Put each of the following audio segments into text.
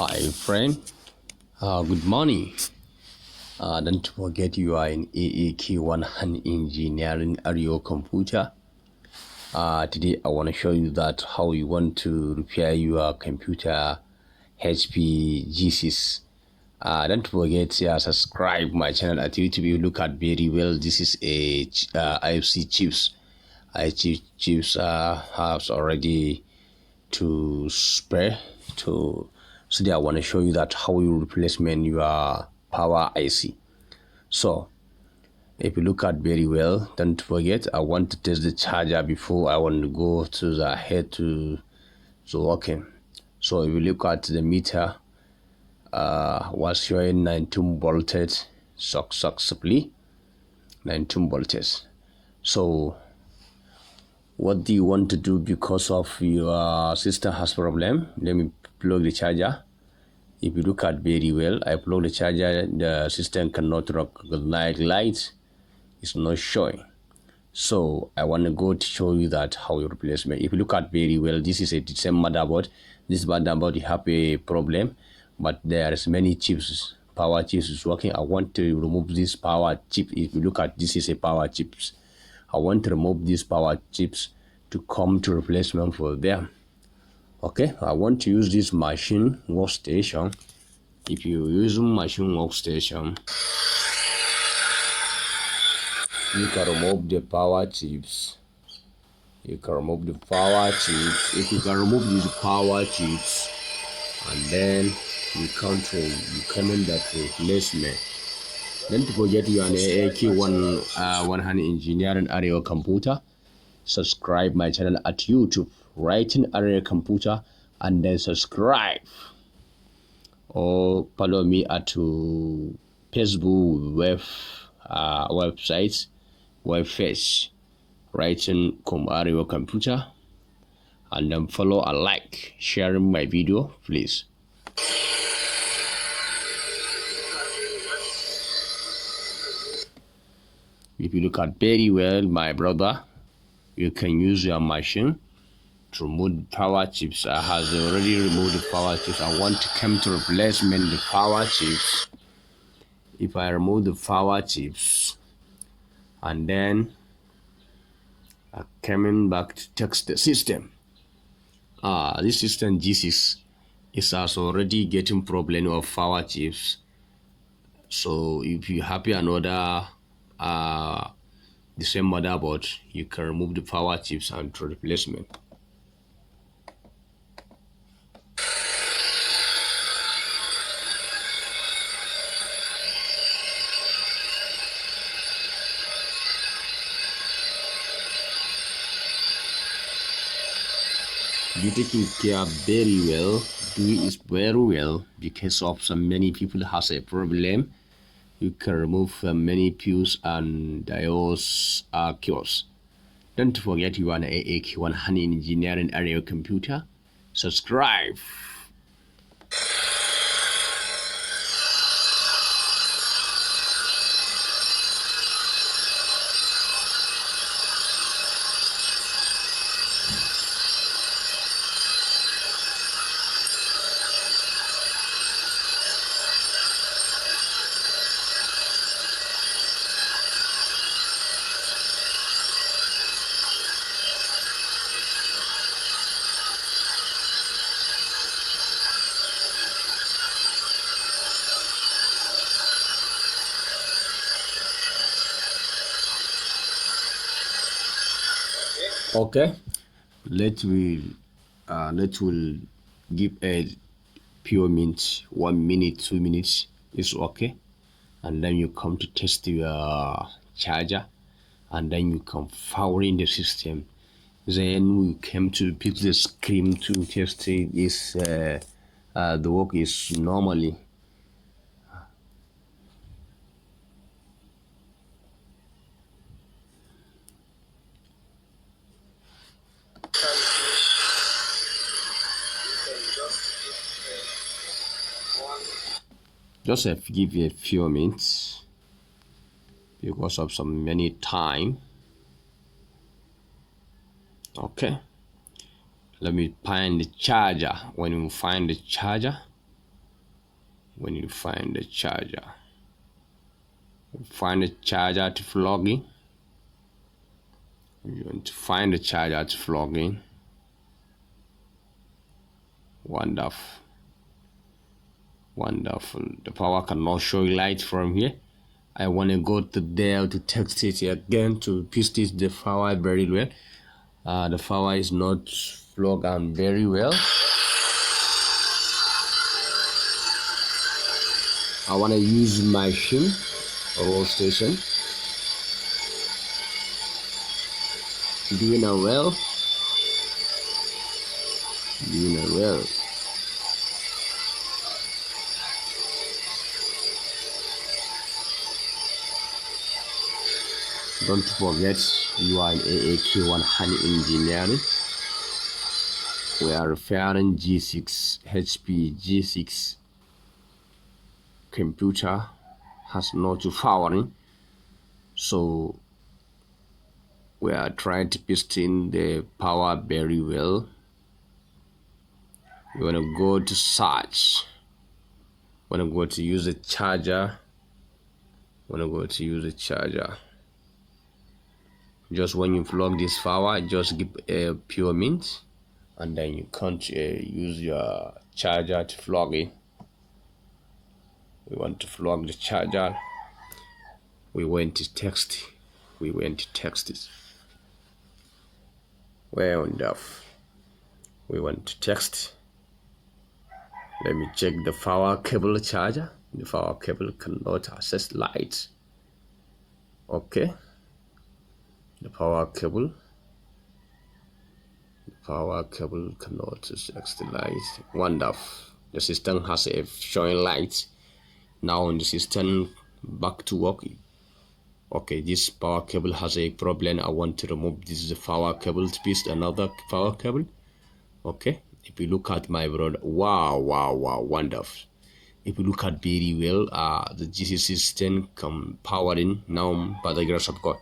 Hi friend, good morning. Don't forget you are in AAK1 Hand Engineering Area Computer. Today I want to show you that how you want to repair your computer HP G6. Don't forget subscribe my channel at YouTube. You look at very well. This is a IFC chips. IFC chips has already to spare to. So I want to show you that how you replacement your power IC. So if you look at very well, don't forget I want to test the charger before I want to go to the head to working. So if you look at the meter, was showing 19 voltage successfully 19 voltage. So what do you want to do because of your system has problem? Let me plug the charger. If you look at very well, I plug the charger, the system cannot recognize lights, it's not showing. So I want to go to show you that how you replacement. If you look at very well, this is the same motherboard. This motherboard you have a problem, but there is many chips, power chips is working. I want to remove this power chip. If you look at this is a power chips. I want to remove these power chips to come to replacement for them. Okay, I want to use this machine workstation. If you use machine workstation, you can remove the power chips. You can remove the power chips. If you can remove these power chips, and then you control, you come in that replacement. Don't forget you are an AAK1 Hand Engineering Area Computer. Subscribe my channel at YouTube, writing Area Computer, and then subscribe. Or follow me at Facebook websites, webpage, writing Area Computer, and then follow and like, sharing my video, please. If you look at very well, my brother, you can use your machine to remove power chips. I has already removed the power chips. I want to come to replacement the power chips. If I remove the power chips and then I'm coming back to test the system. This system G6 is also already getting problem of power chips. So if you have another the same motherboard, you can remove the power chips and to replacement. Be taking care very well, do it very well, because of so many people has a problem. You can remove many fuse and diodes cures. Don't forget you are an AAK1 Hand Engineering Area Computer. Subscribe. Okay, let will give a few minutes, 1 minute, 2 minutes is okay, and then you come to test your charger, and then you can power in the system. Then we came to pick the screen to test it. Is the work is normally. Just give you a few minutes because of some many time. Okay, let me find the charger. When you find the charger, when you find the charger. Find the charger to plug in. You want to find the charger to plug in. Wonderful. The power cannot show light from here. I want to go to there to test it again to test it the power very well. The power is not plugged on very well. I want to use my machine roll station. Doing it well. Don't forget, you are in AAK1 Honey Engineering. We are repairing G6 HP G6 computer, has not powering, so we are trying to piston the power very well. You want to go to search, want to go to use the charger, just when you plug this power, just give a pure mint, and then you can't use your charger to plug it. We want to plug the charger. We went to text it. Well enough. We want to text. Let me check the power cable charger. The power cable cannot access light. Okay. The power cable cannot access the light. Wonderful. The system has a showing light. Now the system back to work. Okay, this power cable has a problem. I want to remove this power cable to piece another power cable. Okay, if you look at my brother, wow, wonderful. If you look at very well, the GC system can powering now by the grace of God.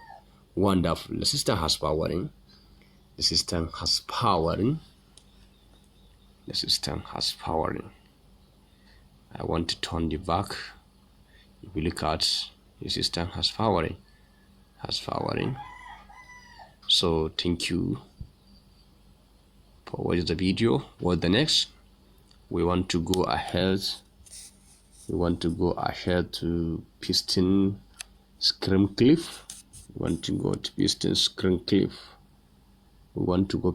Wonderful. The system has powering. I want to turn the back. If you look at the system has powering. So thank you for watching the video. What's the next? We want to go ahead to piston screen clip. We want to go